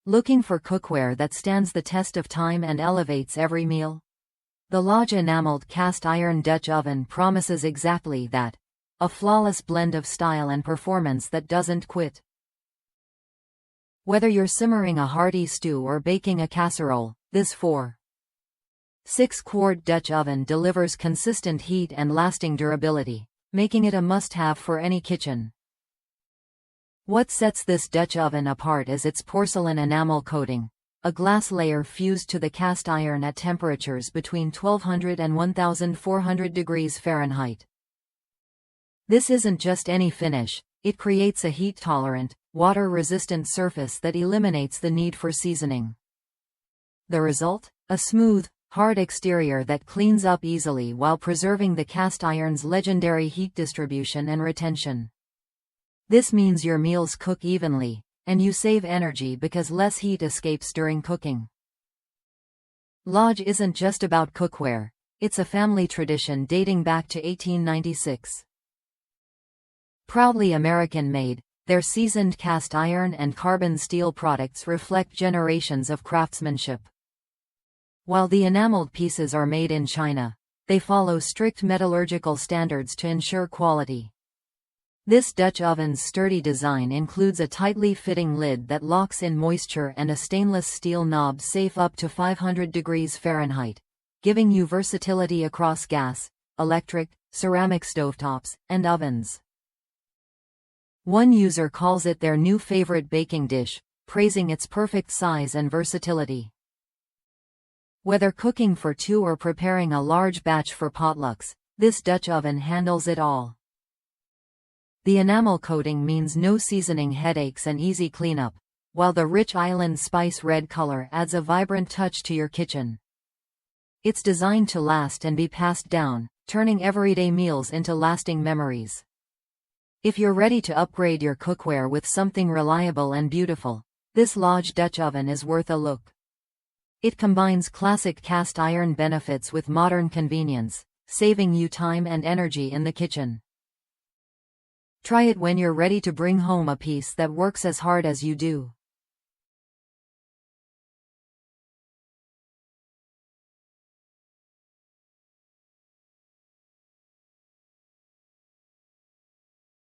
Looking for cookware that stands the test of time and elevates every meal? The Lodge Enameled cast iron Dutch oven promises exactly that. A flawless blend of style and performance that doesn't quit. Whether you're simmering a hearty stew or baking a casserole, this 4.6-quart Dutch oven delivers consistent heat and lasting durability, making it a must-have for any kitchen. What sets this Dutch oven apart is its porcelain enamel coating, a glass layer fused to the cast iron at temperatures between 1200 and 1400 degrees Fahrenheit. This isn't just any finish, it creates a heat-tolerant, water-resistant surface that eliminates the need for seasoning. The result? A smooth, hard exterior that cleans up easily while preserving the cast iron's legendary heat distribution and retention. This means your meals cook evenly, and you save energy because less heat escapes during cooking. Lodge isn't just about cookware, it's a family tradition dating back to 1896. Proudly American-made, their seasoned cast iron and carbon steel products reflect generations of craftsmanship. While the enameled pieces are made in China, they follow strict metallurgical standards to ensure quality. This Dutch oven's sturdy design includes a tightly fitting lid that locks in moisture and a stainless steel knob safe up to 500 degrees Fahrenheit, giving you versatility across gas, electric, ceramic stovetops, and ovens. One user calls it their new favorite baking dish, praising its perfect size and versatility. Whether cooking for two or preparing a large batch for potlucks, this Dutch oven handles it all. The enamel coating means no seasoning headaches and easy cleanup, while the rich island spice red color adds a vibrant touch to your kitchen. It's designed to last and be passed down, turning everyday meals into lasting memories. If you're ready to upgrade your cookware with something reliable and beautiful, this Lodge Dutch oven is worth a look. It combines classic cast iron benefits with modern convenience, saving you time and energy in the kitchen. Try it when you're ready to bring home a piece that works as hard as you do.